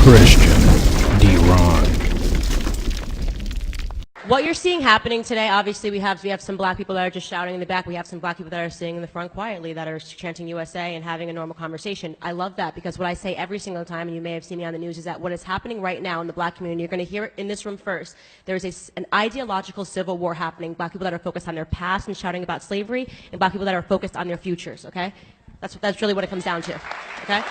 Christian D-Ron. What you're seeing happening today, obviously we have some black people that are just shouting in the back. We have some black people that are sitting in the front quietly that are chanting USA and having a normal conversation. I love that because what I say every single time, and you may have seen me on the news, is that what is happening right now in the black community, you're going to hear it in this room first. There's an ideological civil war happening. Black people that are focused on their past and shouting about slavery, and black people that are focused on their futures, okay? That's really what it comes down to, okay?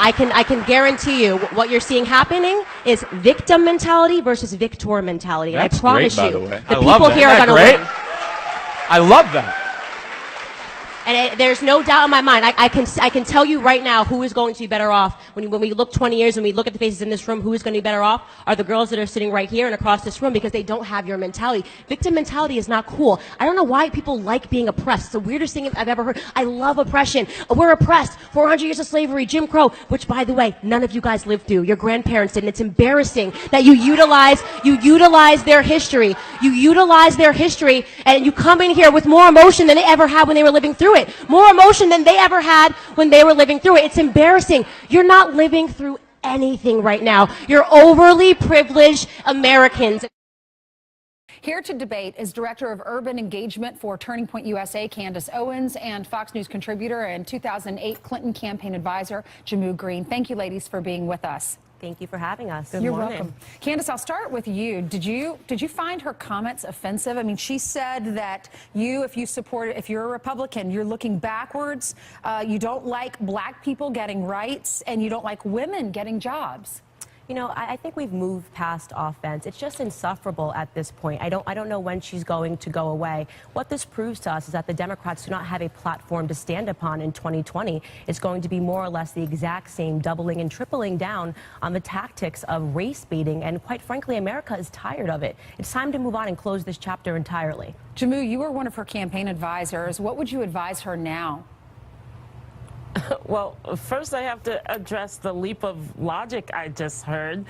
I can guarantee you what you're seeing happening is victim mentality versus victor mentality. And I promise you, the people here are going to win. I love that. And there's no doubt in my mind. I can tell you right now who is going to be better off when we look 20 years and we look at the faces in this room. Who is going to be better off are the girls that are sitting right here and across this room because they don't have your mentality. Victim mentality is not cool. I don't know why people like being oppressed. It's the weirdest thing I've ever heard. I love oppression. We're oppressed. 400 years of slavery, Jim Crow, which by the way, none of you guys lived through. Your grandparents did. And it's embarrassing that you utilize their history. You utilize their history and you come in here with more emotion than they ever had when they were living through it. More emotion than they ever had when they were living through it. It's embarrassing. You're not living through anything right now. You're overly privileged Americans. Here to debate is Director of Urban Engagement for Turning Point USA, Candace Owens, and Fox News contributor and 2008 Clinton campaign advisor, Jamu Green. Thank you, ladies, for being with us. Thank you for having us. You're welcome. Candace, I'll start with you. Did you find her comments offensive? I mean, she said that if you're a Republican, you're looking backwards. You don't like black people getting rights, and you don't like women getting jobs. You know, I think we've moved past offense. It's just insufferable at this point. I don't know when she's going to go away. What this proves to us is that the Democrats do not have a platform to stand upon in 2020. It's going to be more or less the exact same doubling and tripling down on the tactics of race baiting. And quite frankly, America is tired of it. It's time to move on and close this chapter entirely. Jamu, you were one of her campaign advisors. What would you advise her now? Well, first I have to address the leap of logic I just heard.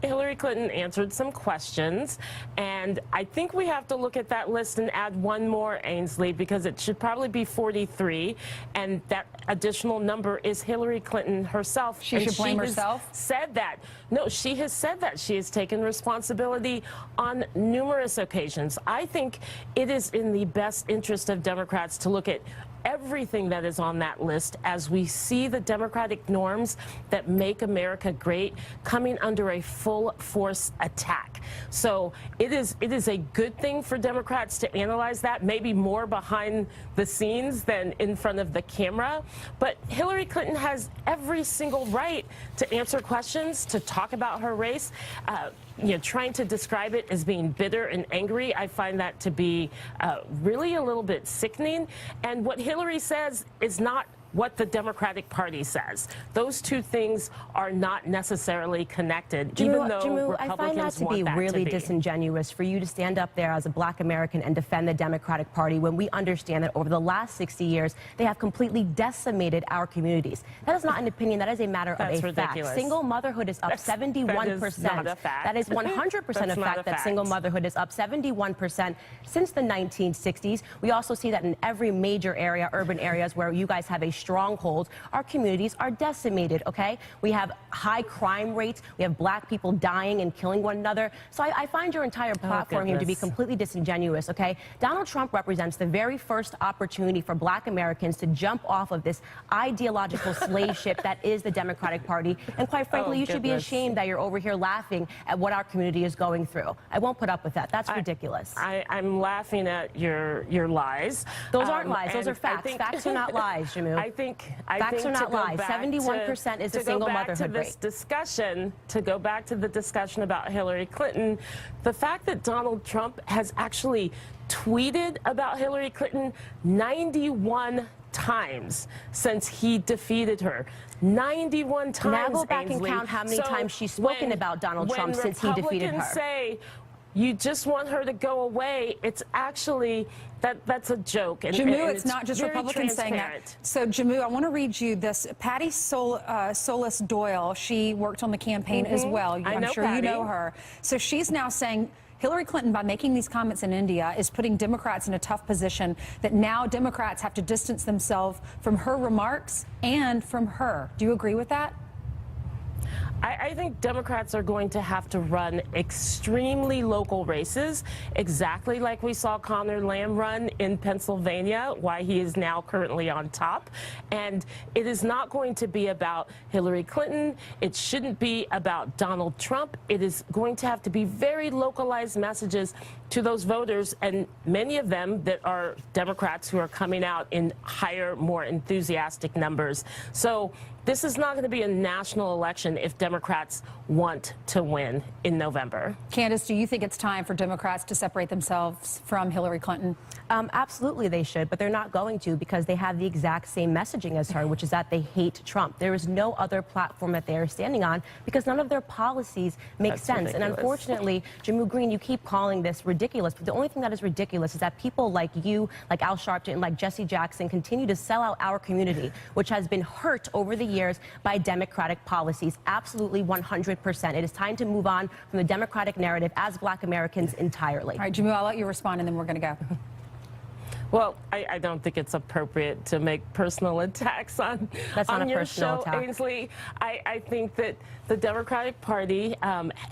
Hillary Clinton answered some questions, and I think we have to look at that list and add one more, Ainsley, because it should probably be 43, and that additional number is Hillary Clinton herself. She should blame herself? Said that. No, she has said that. She has taken responsibility on numerous occasions. I think it is in the best interest of Democrats to look at everything that is on that list as we see the democratic norms that make America great coming under a full force attack. So it is a good thing for Democrats to analyze that, maybe more behind the scenes than in front of the camera. But Hillary Clinton has every single right to answer questions, to talk about her race. Trying to describe it as being bitter and angry, I find that to be really a little bit sickening. And what Hillary says is not what the Democratic Party says. Those two things are not necessarily connected, even though Republicans I find that to be really disingenuous for you to stand up there as a black American and defend the Democratic Party when we understand that over the last 60 years, they have completely decimated our communities. That is not an opinion. That is a matter of a fact. Single motherhood is up 71%. That is 100% a fact that single motherhood is up 71% since the 1960s. We also see that in every major area, urban areas where you guys have a stronghold, our communities are decimated, okay? We have high crime rates. We have black people dying and killing one another. So I find your entire platform here to be completely disingenuous, okay? Donald Trump represents the very first opportunity for black Americans to jump off of this ideological slave ship that is the Democratic Party. And quite frankly, you should be ashamed that you're over here laughing at what our community is going through. I won't put up with that. That's ridiculous. I'm laughing at your lies. Those aren't lies. Those are facts. Facts are not lies, Jamu. Facts are not lies. 71% is the single motherhood rate. To go back to the discussion about Hillary Clinton, the fact that Donald Trump has actually tweeted about Hillary Clinton 91 times since he defeated her. 91 times. Now go back and count how many times she's spoken about Donald Trump since he defeated her. Say you just want her to go away, it's actually that's a joke. And, Jamu, it's not just Republicans saying that. So, Jamu, I want to read you this. Patty Solis Doyle, she worked on the campaign as well. I'm sure Patty. You know her. So she's now saying Hillary Clinton, by making these comments in India, is putting Democrats in a tough position, that now Democrats have to distance themselves from her remarks and from her. Do you agree with that? I think Democrats are going to have to run extremely local races, exactly like we saw Conor Lamb run in Pennsylvania, why he is now currently on top. And it is not going to be about Hillary Clinton. It shouldn't be about Donald Trump. It is going to have to be very localized messages to those voters, and many of them that are Democrats who are coming out in higher, more enthusiastic numbers. So this is not going to be a national election if Democrats want to win in November. Candace, do you think it's time for Democrats to separate themselves from Hillary Clinton? Absolutely they should, but they're not going to, because they have the exact same messaging as her, which is that they hate Trump. There is no other platform that they are standing on because none of their policies make sense. Ridiculous. And unfortunately, Jimmu Green, you keep calling this ridiculous, but the only thing that is ridiculous is that people like you, like Al Sharpton, like Jesse Jackson continue to sell out our community, which has been hurt over the years by Democratic policies. Absolutely 100%. It is time to move on from the Democratic narrative as Black Americans entirely. All right, Jimmu, I'll let you respond and then we're going to go. Well, I don't think it's appropriate to make personal attacks on your show, Ainsley. I think that the Democratic Party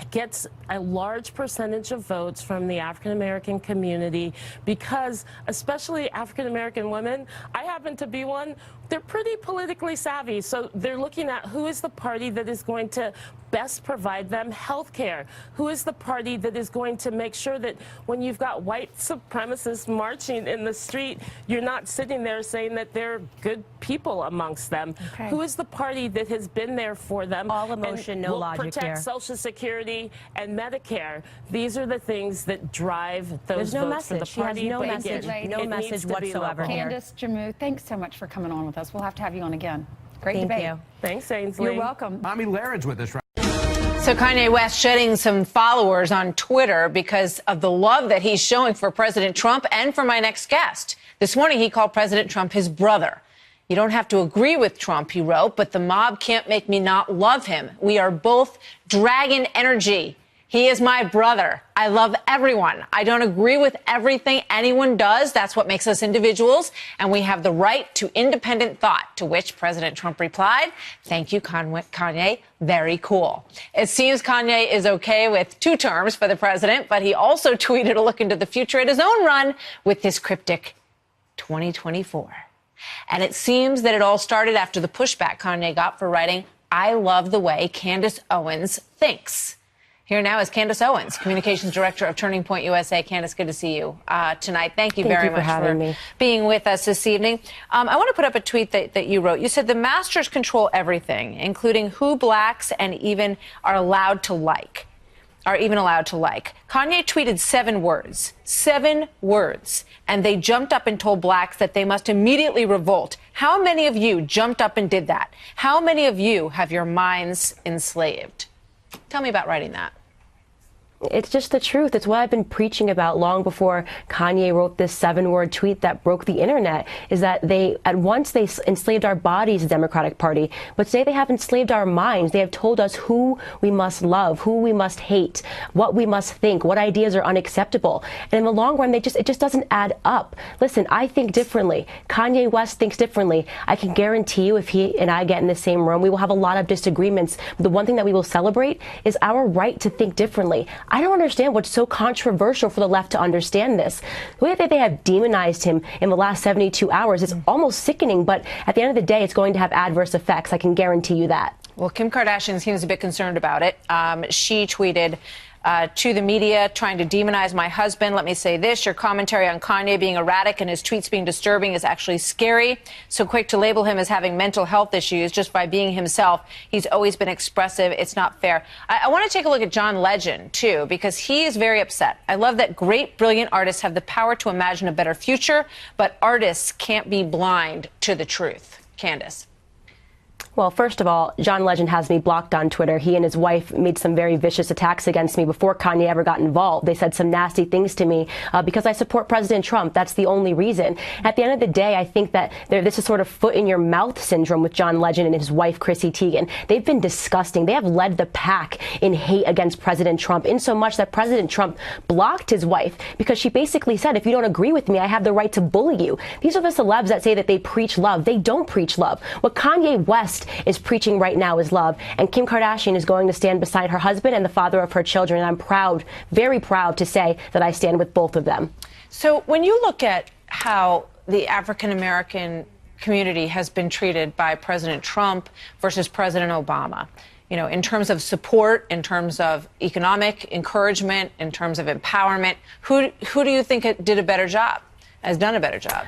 gets a large percentage of votes from the African-American community because, especially African-American women, I happen to be one, they're pretty politically savvy. So they're looking at who is the party that is going to best provide them health care, who is the party that is going to make sure that when you've got white supremacists marching in the street, you're not sitting there saying that they're good people amongst them. Okay. Who is the party that has been there for them? All emotion, no logic protect here. Social Security and Medicare. These are the things that drive those There's no votes message. for the party. She has no message, no message whatsoever here. Candace, Jimmu, thanks so much for coming on with us. We'll have to have you on again. Great Thank debate. you. Thanks, Ainsley. You're welcome. Tommy Laird's with us right. So Kanye West shedding some followers on Twitter because of the love that he's showing for President Trump and for my next guest. This morning, he called President Trump his brother. You don't have to agree with Trump, he wrote, but the mob can't make me not love him. We are both dragon energy. He is my brother. I love everyone. I don't agree with everything anyone does. That's what makes us individuals. And we have the right to independent thought, to which President Trump replied, thank you, Kanye. Very cool. It seems Kanye is okay with two terms for the president, but he also tweeted a look into the future at his own run with his cryptic 2024. And it seems that it all started after the pushback Kanye got for writing, I love the way Candace Owens thinks. Here now is Candace Owens, Communications Director of Turning Point USA. Candace, good to see you tonight. Thank you very much for being with us this evening. I want to put up a tweet that you wrote. You said the masters control everything, including who blacks and even are allowed to like. Kanye tweeted 7 words, and they jumped up and told blacks that they must immediately revolt. How many of you jumped up and did that? How many of you have your minds enslaved? Tell me about writing that. It's just the truth. It's what I've been preaching about long before Kanye wrote this 7-word tweet that broke the internet, is that they enslaved our bodies, the Democratic Party, but today they have enslaved our minds. They have told us who we must love, who we must hate, what we must think, what ideas are unacceptable. And in the long run, it just doesn't add up. Listen, I think differently. Kanye West thinks differently. I can guarantee you if he and I get in the same room, we will have a lot of disagreements. But the one thing that we will celebrate is our right to think differently. I don't understand what's so controversial for the left to understand this. The way that they have demonized him in the last 72 hours is almost sickening, but at the end of the day, it's going to have adverse effects. I can guarantee you that. Well, Kim Kardashian seems a bit concerned about it. She tweeted to the media, trying to demonize my husband. Let me say this. Your commentary on Kanye being erratic and his tweets being disturbing is actually scary. So quick to label him as having mental health issues just by being himself. He's always been expressive. It's not fair. I want to take a look at John Legend, too, because he is very upset. I love that great, brilliant artists have the power to imagine a better future, but artists can't be blind to the truth. Candace. Well, first of all, John Legend has me blocked on Twitter. He and his wife made some very vicious attacks against me before Kanye ever got involved. They said some nasty things to me because I support President Trump. That's the only reason. At the end of the day, I think that this is sort of foot in your mouth syndrome with John Legend and his wife, Chrissy Teigen. They've been disgusting. They have led the pack in hate against President Trump, in so much that President Trump blocked his wife because she basically said, if you don't agree with me, I have the right to bully you. These are the celebs that say that they preach love. They don't preach love. What Kanye West West is preaching right now is love. And Kim Kardashian is going to stand beside her husband and the father of her children. And I'm proud, very proud to say that I stand with both of them. So when you look at how the African American community has been treated by President Trump versus President Obama, you know, in terms of support, in terms of economic encouragement, in terms of empowerment, who do you think did a better job, has done a better job?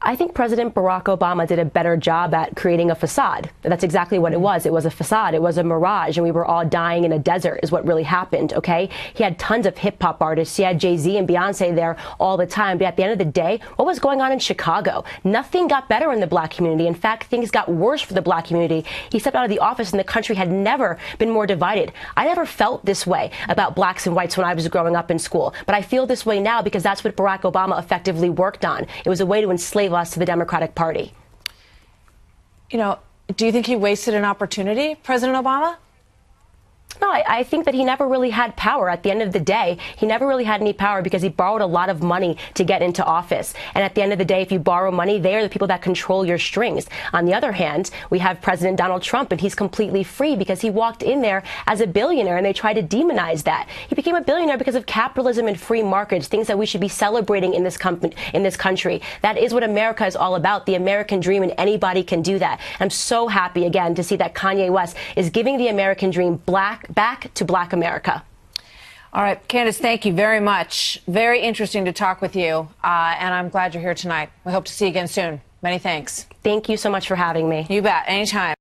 I think President Barack Obama did a better job at creating a facade. That's exactly what it was. It was a facade. It was a mirage, and we were all dying in a desert is what really happened, okay? He had tons of hip-hop artists. He had Jay-Z and Beyonce there all the time. But at the end of the day, what was going on in Chicago? Nothing got better in the black community. In fact, things got worse for the black community. He stepped out of the office, and the country had never been more divided. I never felt this way about blacks and whites when I was growing up in school. But I feel this way now because that's what Barack Obama effectively worked on. It was a way to enslave us to the Democratic Party. You know, do you think he wasted an opportunity, President Obama? No, I think that he never really had power. At the end of the day, he never really had any power because he borrowed a lot of money to get into office. And at the end of the day, if you borrow money, they are the people that control your strings. On the other hand, we have President Donald Trump, and he's completely free because he walked in there as a billionaire, and they tried to demonize that. He became a billionaire because of capitalism and free markets, things that we should be celebrating in this country. That is what America is all about, the American dream, and anybody can do that. I'm so happy, again, to see that Kanye West is giving the American dream back to black America. All right, Candace, thank you very much. Very interesting to talk with you, and I'm glad you're here tonight. We hope to see you again soon. Many thanks. Thank you so much for having me. You bet. Anytime.